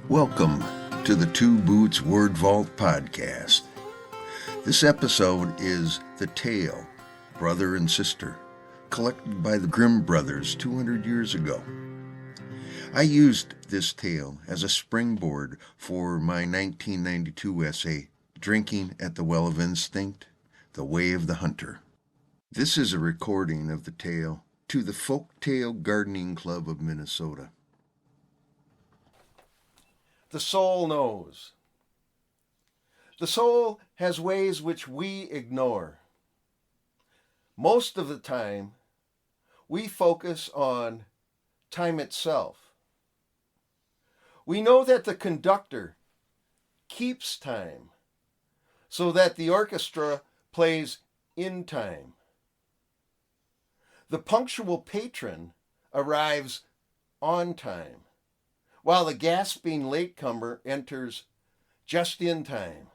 Welcome to the Two Boots Word Vault podcast. This episode is The Tale, Brother and Sister, collected by the Grimm Brothers 200 years ago. I used this tale as a springboard for my 1992 essay, Drinking at the Well of Instinct, The Way of the Hunter. This is a recording of the tale to the Folktale Gardening Club of Minnesota. The soul knows. The soul has ways which we ignore. Most of the time, we focus on time itself. We know that the conductor keeps time so that the orchestra plays in time. The punctual patron arrives on time, while the gasping latecomer enters just in time.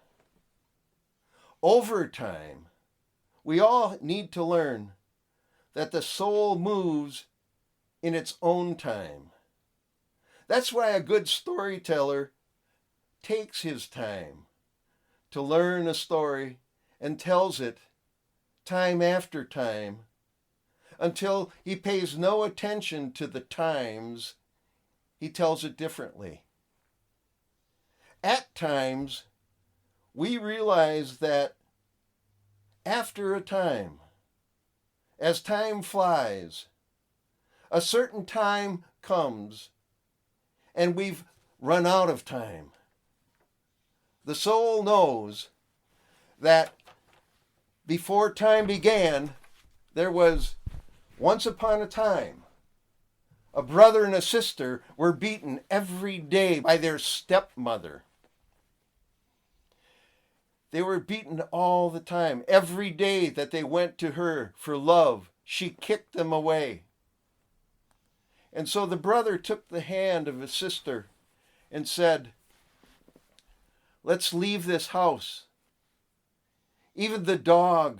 Over time, we all need to learn that the soul moves in its own time. That's why a good storyteller takes his time to learn a story and tells it time after time until he pays no attention to the times. He tells it differently. At times, we realize that after a time, as time flies, a certain time comes and we've run out of time. The soul knows that before time began, there was once upon a time a brother and a sister were beaten every day by their stepmother. They were beaten all the time. Every day that they went to her for love, she kicked them away. And so the brother took the hand of his sister and said, "Let's leave this house." Even the dog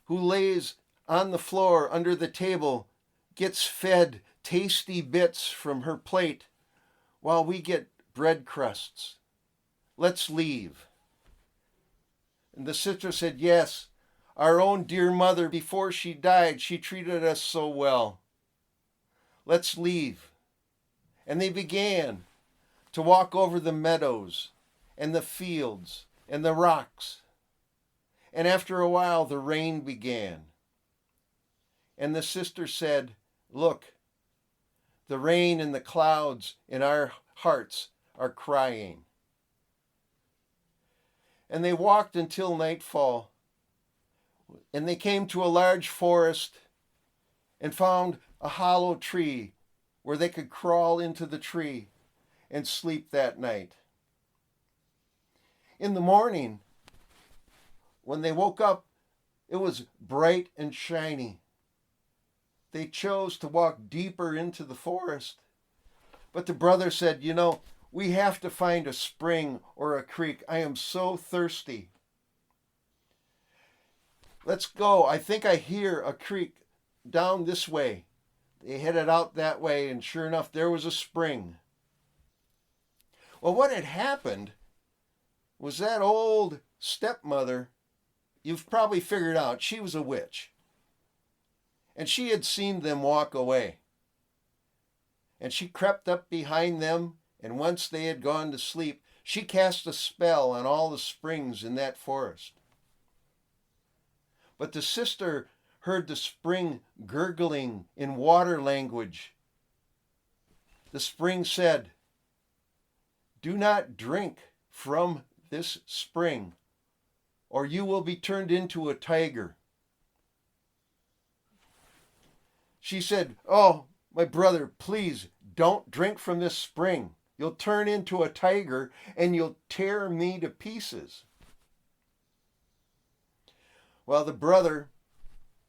who lays on the floor under the table gets fed tasty bits from her plate while we get bread crusts. Let's leave. And the sister said, "Yes, our own dear mother, before she died, she treated us so well. Let's leave." And they began to walk over the meadows and the fields and the rocks. And after a while, the rain began. And the sister said, "Look, the rain and the clouds in our hearts are crying." And they walked until nightfall. And they came to a large forest and found a hollow tree where they could crawl into the tree and sleep that night. In the morning, when they woke up, it was bright and shiny. They chose to walk deeper into the forest. But the brother said, "We have to find a spring or a creek. I am so thirsty. Let's go. I think I hear a creek down this way." They headed out that way, and sure enough, there was a spring. Well, what had happened was that old stepmother, you've probably figured out, she was a witch. And she had seen them walk away. And she crept up behind them, and once they had gone to sleep, she cast a spell on all the springs in that forest. But the sister heard the spring gurgling in water language. The spring said, "Do not drink from this spring, or you will be turned into a tiger." She said, "Oh, my brother, please don't drink from this spring. You'll turn into a tiger and you'll tear me to pieces." Well, the brother,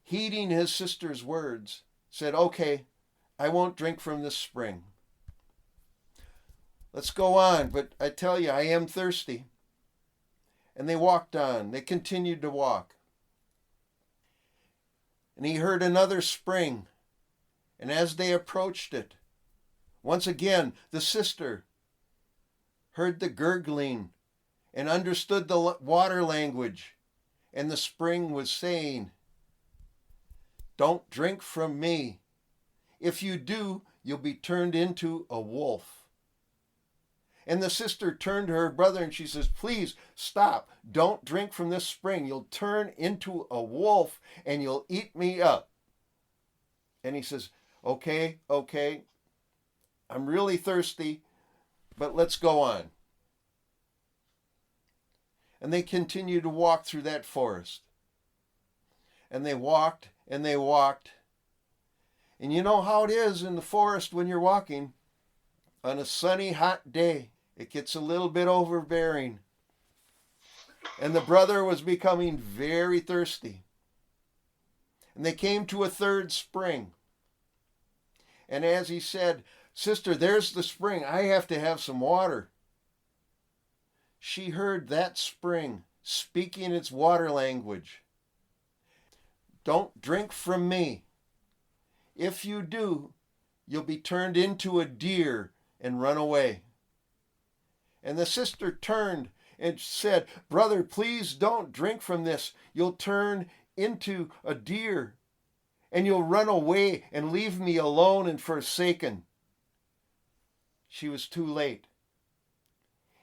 heeding his sister's words, said, "Okay, I won't drink from this spring. Let's go on, but I tell you, I am thirsty." And they walked on. They continued to walk. And he heard another spring. And as they approached it, once again, the sister heard the gurgling and understood the water language. And the spring was saying, "Don't drink from me. If you do, you'll be turned into a wolf." And the sister turned to her brother and she says, "Please stop. Don't drink from this spring. You'll turn into a wolf and you'll eat me up." And he says, okay, I'm really thirsty, but let's go on. And they continued to walk through that forest. And they walked and they walked. And you know how it is in the forest when you're walking. On a sunny, hot day, it gets a little bit overbearing. And the brother was becoming very thirsty. And they came to a third spring. And as he said, "Sister, there's the spring. I have to have some water." She heard that spring speaking its water language. "Don't drink from me. If you do, you'll be turned into a deer and run away." And the sister turned and said, "Brother, please don't drink from this. You'll turn into a deer and you'll run away and leave me alone and forsaken." She was too late.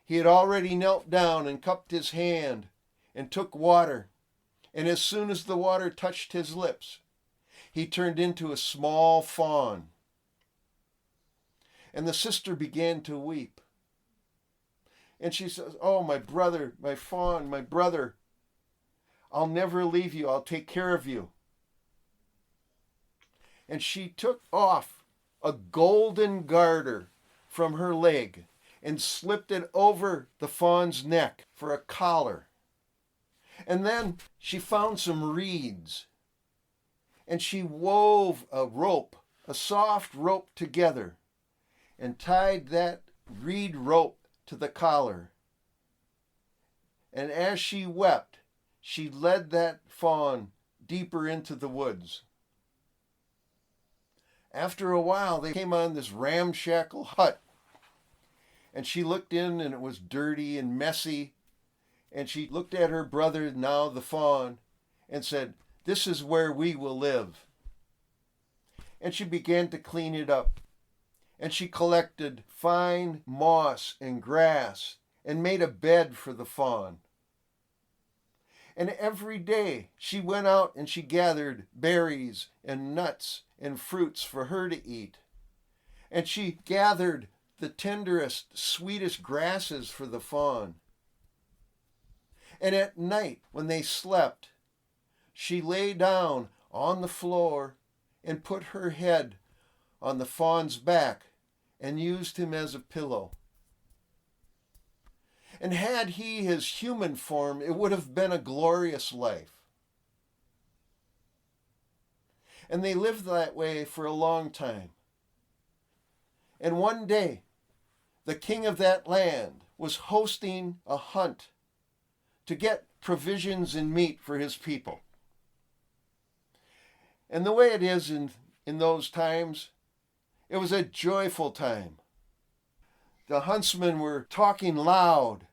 He had already knelt down and cupped his hand and took water. And as soon as the water touched his lips, he turned into a small fawn. And the sister began to weep. And she says, "Oh, my brother, my fawn, my brother, I'll never leave you. I'll take care of you." And she took off a golden garter from her leg and slipped it over the fawn's neck for a collar. And then she found some reeds and she wove a rope, a soft rope together, and tied that reed rope to the collar. And as she wept, she led that fawn deeper into the woods. After a while, they came on this ramshackle hut. And she looked in and it was dirty and messy. And she looked at her brother, now the fawn, and said, "This is where we will live." And she began to clean it up. And she collected fine moss and grass and made a bed for the fawn. And every day she went out and she gathered berries and nuts and fruits for her to eat. And she gathered the tenderest, sweetest grasses for the fawn. And at night, when they slept, she lay down on the floor and put her head on the fawn's back and used him as a pillow. And had he his human form, it would have been a glorious life. And they lived that way for a long time. And one day, the king of that land was hosting a hunt to get provisions and meat for his people. And the way it is in those times, it was a joyful time. The huntsmen were talking loud.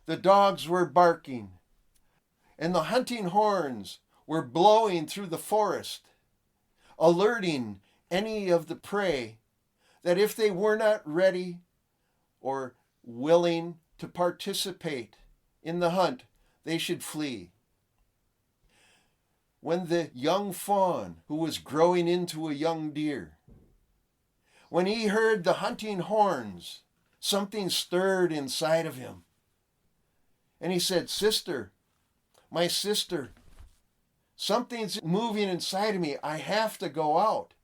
The dogs were barking. And the hunting horns were blowing through the forest, alerting any of the prey that if they were not ready or willing to participate in the hunt, they should flee. When the young fawn, who was growing into a young deer, when he heard the hunting horns, something stirred inside of him. And he said, "Sister, my sister, something's moving inside of me. I have to go out.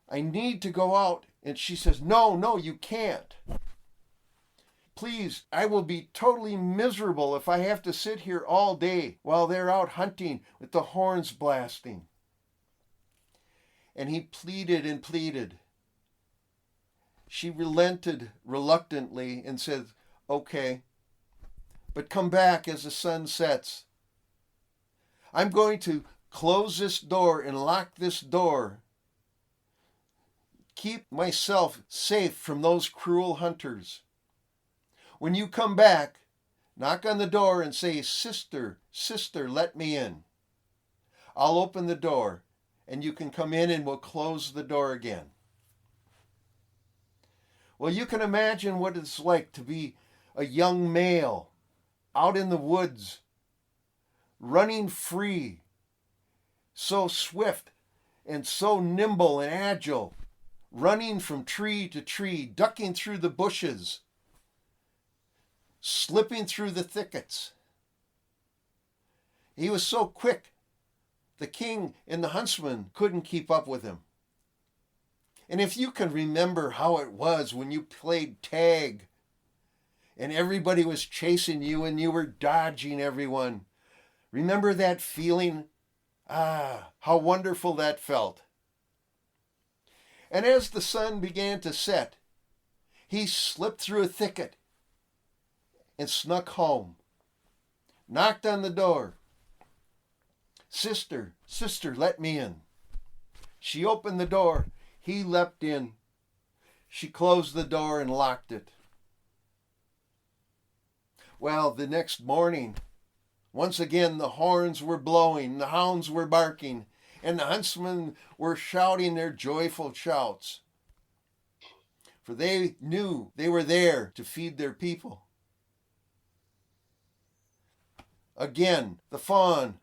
I need to go out." And she says, No, you can't. Please, I will be totally miserable if I have to sit here all day while they're out hunting with the horns blasting. And he pleaded and pleaded. She relented reluctantly and said, "Okay, but come back as the sun sets. I'm going to close this door and lock this door keep myself safe from those cruel hunters. When you come back, knock on the door and say, 'Sister, sister, let me in.' I'll open the door, and you can come in and we'll close the door again." Well, you can imagine what it's like to be a young male out in the woods, running free, so swift and so nimble and agile, running from tree to tree, ducking through the bushes, slipping through the thickets. He was so quick, the king and the huntsman couldn't keep up with him. And if you can remember how it was when you played tag and everybody was chasing you and you were dodging everyone, remember that feeling? Ah, how wonderful that felt. And as the sun began to set, he slipped through a thicket and snuck home, knocked on the door. "Sister, sister, let me in." She opened the door. He leapt in. She closed the door and locked it. Well, the next morning, once again the horns were blowing, the hounds were barking, and the huntsmen were shouting their joyful shouts. For they knew they were there to feed their people. Again, the fawn,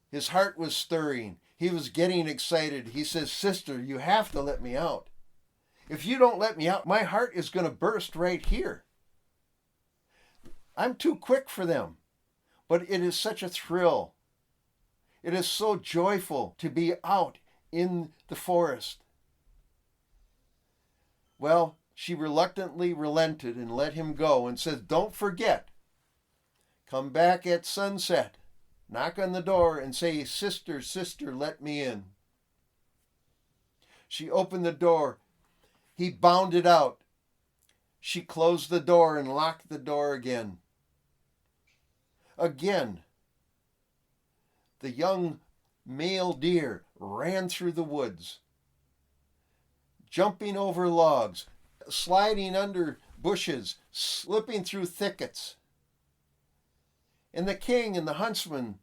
his heart was stirring. He was getting excited. He says, "Sister, you have to let me out. If you don't let me out, my heart is going to burst right here. I'm too quick for them, but it is such a thrill. It is so joyful to be out in the forest." Well, she reluctantly relented and let him go and said, "Don't forget, come back at sunset. Knock on the door and say, 'Sister, sister, let me in.'" She opened the door. He bounded out. She closed the door and locked the door again. Again, the young male deer ran through the woods, jumping over logs, sliding under bushes, slipping through thickets. And the king and the huntsman,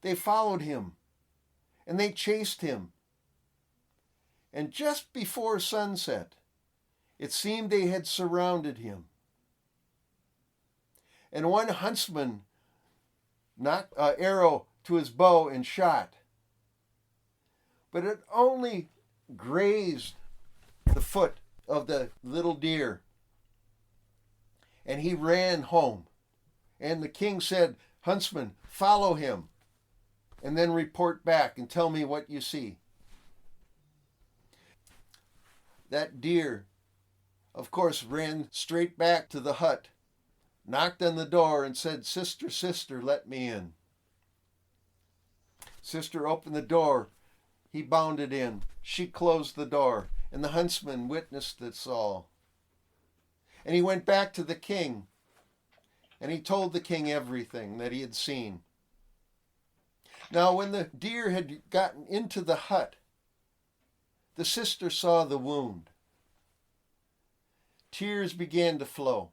they followed him, and they chased him. And just before sunset, it seemed they had surrounded him. And one huntsman knocked an arrow to his bow and shot, but it only grazed the foot of the little deer, and he ran home. And the king said, "Huntsman, follow him, and then report back and tell me what you see." That deer, of course, ran straight back to the hut, knocked on the door and said, "Sister, sister, let me in." Sister opened the door. He bounded in. She closed the door, and the huntsman witnessed this all. And he went back to the king, and he told the king everything that he had seen. Now, when the deer had gotten into the hut, the sister saw the wound. Tears began to flow.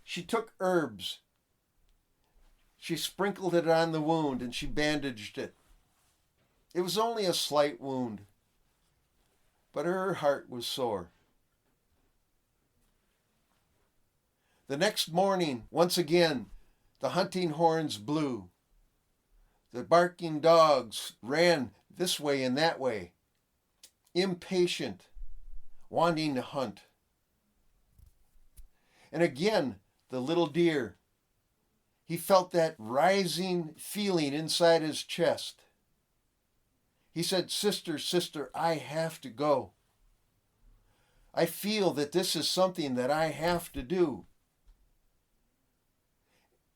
She took herbs. She sprinkled it on the wound and she bandaged it. It was only a slight wound, but her heart was sore. The next morning, once again, the hunting horns blew. The barking dogs ran this way and that way, impatient, wanting to hunt. And again, the little deer, he felt that rising feeling inside his chest. He said, "Sister, sister, I have to go. I feel that this is something that I have to do."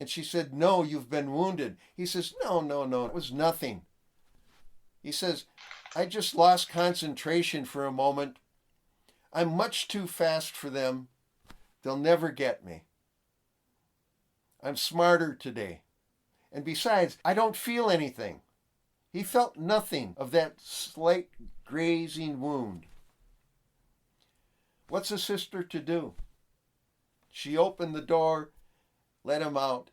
And she said, "No, you've been wounded." He says, No, it was nothing. He says, "I just lost concentration for a moment. I'm much too fast for them. They'll never get me. I'm smarter today. And besides, I don't feel anything. He felt nothing of that slight grazing wound. What's a sister to do? She opened the door, let him out,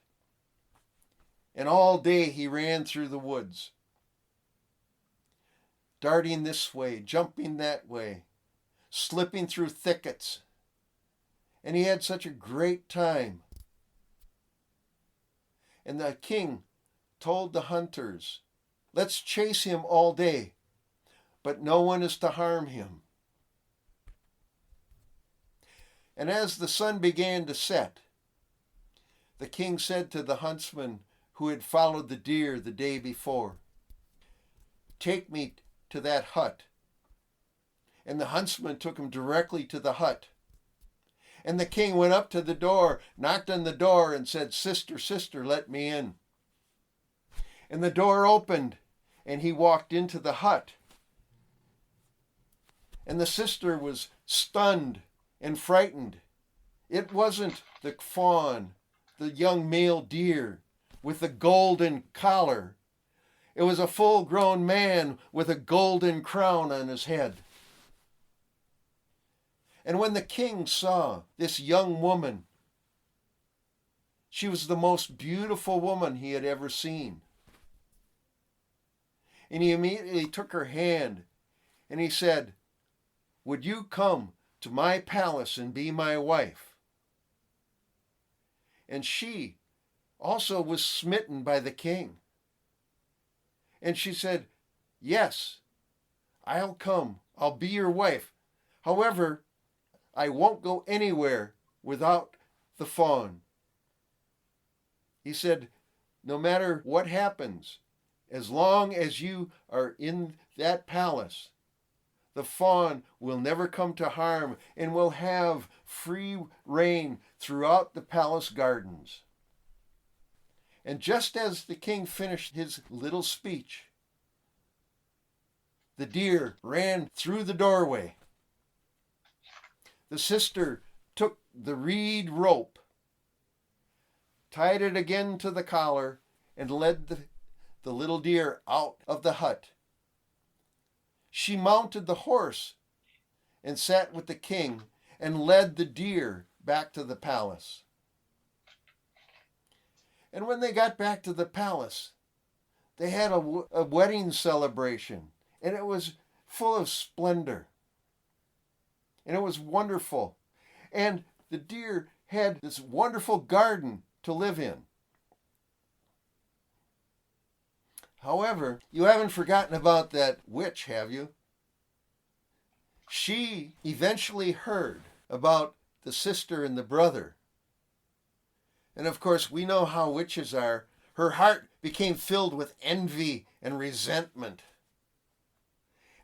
and all day he ran through the woods, darting this way, jumping that way, slipping through thickets. And he had such a great time. And the king told the hunters, let's chase him all day, but no one is to harm him. And as the sun began to set, the king said to the huntsman who had followed the deer the day before, take me to that hut. And the huntsman took him directly to the hut. And the king went up to the door, knocked on the door, and said, sister, sister, let me in. And the door opened, and he walked into the hut. And the sister was stunned and frightened. It wasn't the fawn, the young male deer with the golden collar. It was a full-grown man with a golden crown on his head. And when the king saw this young woman, she was the most beautiful woman he had ever seen. And he immediately took her hand and he said, would you come to my palace and be my wife? And she also was smitten by the king. And she said, yes, I'll come. I'll be your wife. However, I won't go anywhere without the fawn. He said, no matter what happens, as long as you are in that palace, the fawn will never come to harm and will have free reign throughout the palace gardens. And just as the king finished his little speech, the deer ran through the doorway. The sister took the reed rope, tied it again to the collar, and led the little deer out of the hut. She mounted the horse and sat with the king and led the deer back to the palace. And when they got back to the palace, they had a wedding celebration, and it was full of splendor. And it was wonderful. And the deer had this wonderful garden to live in. However, you haven't forgotten about that witch, have you? She eventually heard about the sister and the brother. And of course, we know how witches are. Her heart became filled with envy and resentment.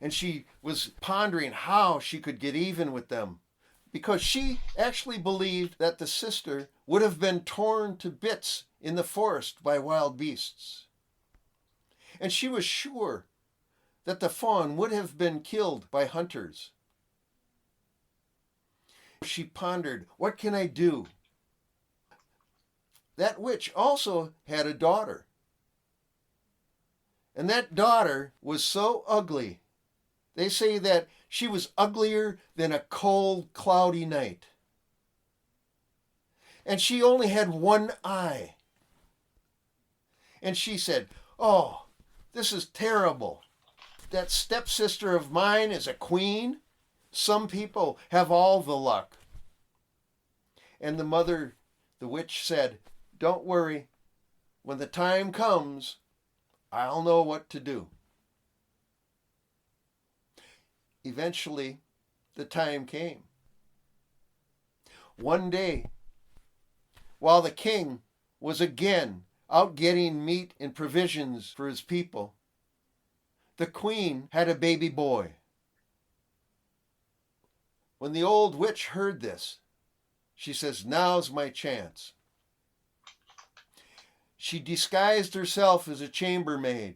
And she was pondering how she could get even with them, because she actually believed that the sister would have been torn to bits in the forest by wild beasts. And she was sure that the fawn would have been killed by hunters. She pondered, what can I do? That witch also had a daughter. And that daughter was so ugly. They say that she was uglier than a cold, cloudy night. And she only had one eye. And she said, oh, this is terrible. That stepsister of mine is a queen. Some people have all the luck. And the mother, the witch, said, don't worry. When the time comes, I'll know what to do. Eventually, the time came. One day, while the king was again out getting meat and provisions for his people, the queen had a baby boy. When the old witch heard this, she says, now's my chance. She disguised herself as a chambermaid,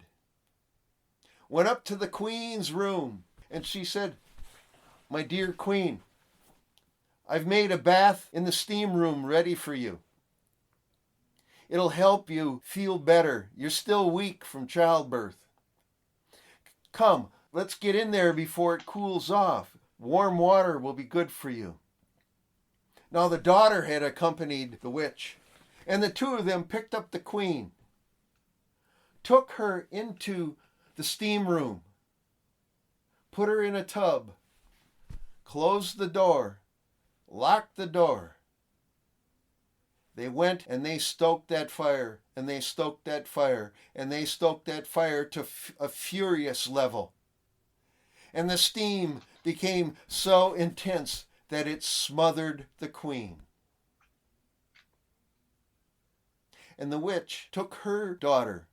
went up to the queen's room, and she said, my dear queen, I've made a bath in the steam room ready for you. It'll help you feel better. You're still weak from childbirth. Come, let's get in there before it cools off. Warm water will be good for you. Now the daughter had accompanied the witch, and the two of them picked up the queen, took her into the steam room, put her in a tub, closed the door, locked the door. They went and they stoked that fire, and they stoked that fire, and they stoked that fire to a furious level. And the steam became so intense that it smothered the queen. And the witch took her daughter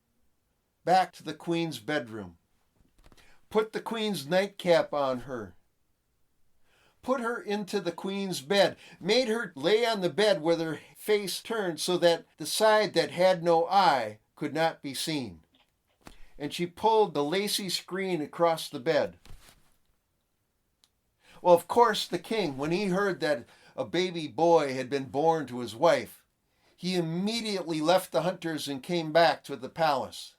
back to the queen's bedroom, put the queen's nightcap on her, put her into the queen's bed, made her lay on the bed with her face turned so that the side that had no eye could not be seen. And she pulled the lacy screen across the bed. Well, of course, the king, when he heard that a baby boy had been born to his wife, he immediately left the hunters and came back to the palace,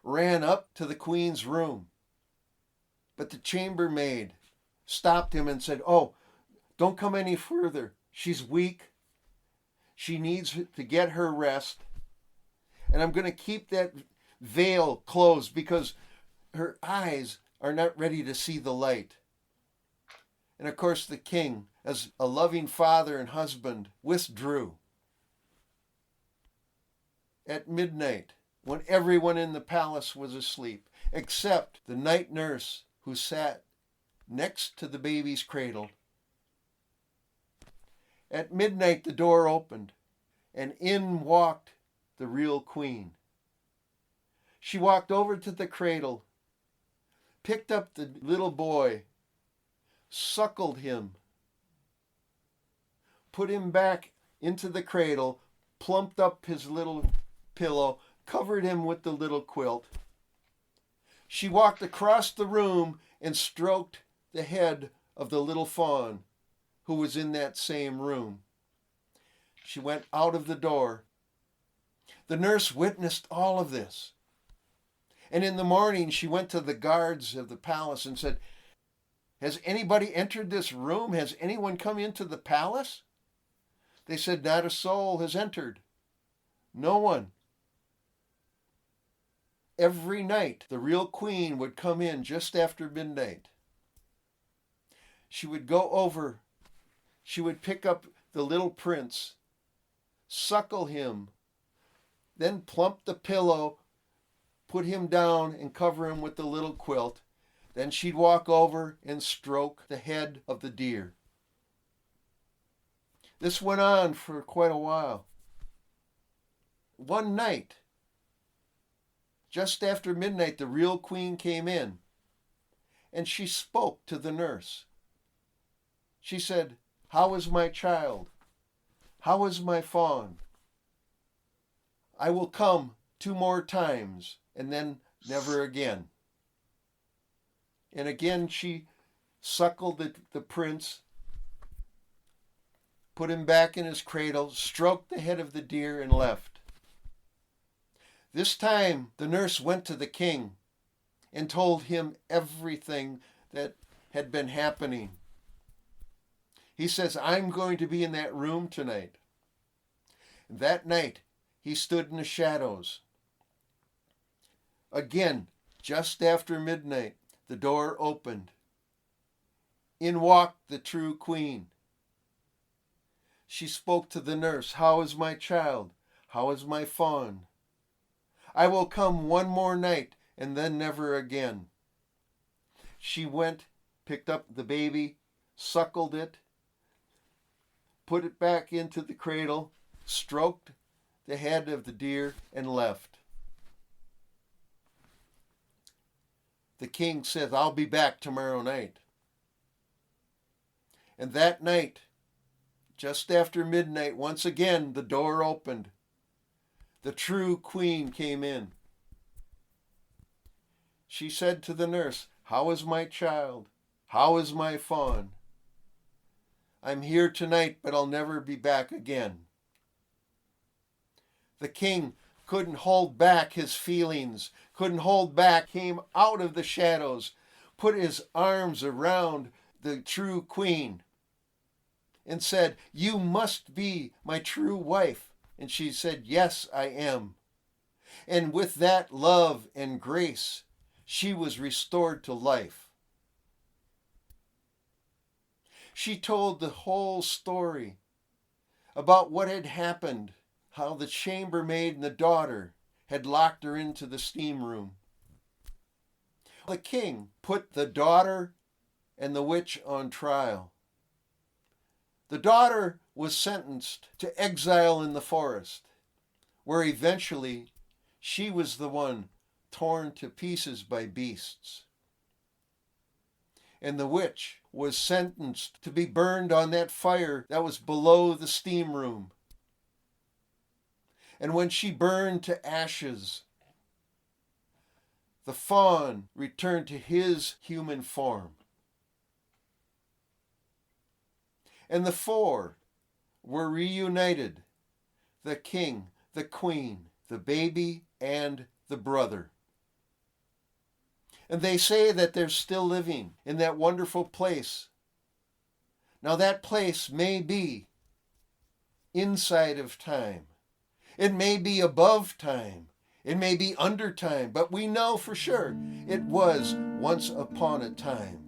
ran up to the queen's room. But the chambermaid stopped him and said, "Oh, don't come any further. She's weak. She needs to get her rest. And I'm going to keep that veil closed because her eyes are not ready to see the light." And of course the king, as a loving father and husband, withdrew. At midnight, when everyone in the palace was asleep, except the night nurse who sat next to the baby's cradle, at midnight the door opened, and in walked the real queen. She walked over to the cradle, picked up the little boy, suckled him, put him back into the cradle, plumped up his little pillow, covered him with the little quilt. She walked across the room and stroked the head of the little fawn who was in that same room. She went out of the door. The nurse witnessed all of this. And in the morning she went to the guards of the palace and said, "Has anybody entered this room? Has anyone come into the palace?" They said, "Not a soul has entered. No one." Every night, the real queen would come in just after midnight. She would go over. She would pick up the little prince, suckle him, then plump the pillow, put him down and cover him with the little quilt. Then she'd walk over and stroke the head of the deer. This went on for quite a while. One night, just after midnight, the real queen came in, and she spoke to the nurse. She said, "How is my child? How is my fawn? I will come 2 more times, and then never again." And again she suckled the prince, put him back in his cradle, stroked the head of the deer, and left. This time the nurse went to the king and told him everything that had been happening. He says, "I'm going to be in that room tonight." That night he stood in the shadows. Again, just after midnight, the door opened. In walked the true queen. She spoke to the nurse, "How is my child? How is my fawn? I will come 1 more night and then never again." She went, picked up the baby, suckled it, put it back into the cradle, stroked the head of the deer, and left. The king says, "I'll be back tomorrow night." And that night, just after midnight, once again the door opened. The true queen came in. She said to the nurse, "How is my child? How is my fawn? I'm here tonight, but I'll never be back again." The king couldn't hold back his feelings, couldn't hold back, came out of the shadows, put his arms around the true queen and said, "You must be my true wife." And she said, "Yes, I am." And with that love and grace, she was restored to life. She told the whole story about what had happened, how the chambermaid and the daughter had locked her into the steam room. The king put the daughter and the witch on trial. The daughter was sentenced to exile in the forest, where eventually she was the one torn to pieces by beasts. And the witch was sentenced to be burned on that fire that was below the steam room. And when she burned to ashes, the faun returned to his human form. And the four were reunited: the king, the queen, the baby, and the brother. And they say that they're still living in that wonderful place. Now that place may be inside of time. It may be above time. It may be under time. But we know for sure it was once upon a time.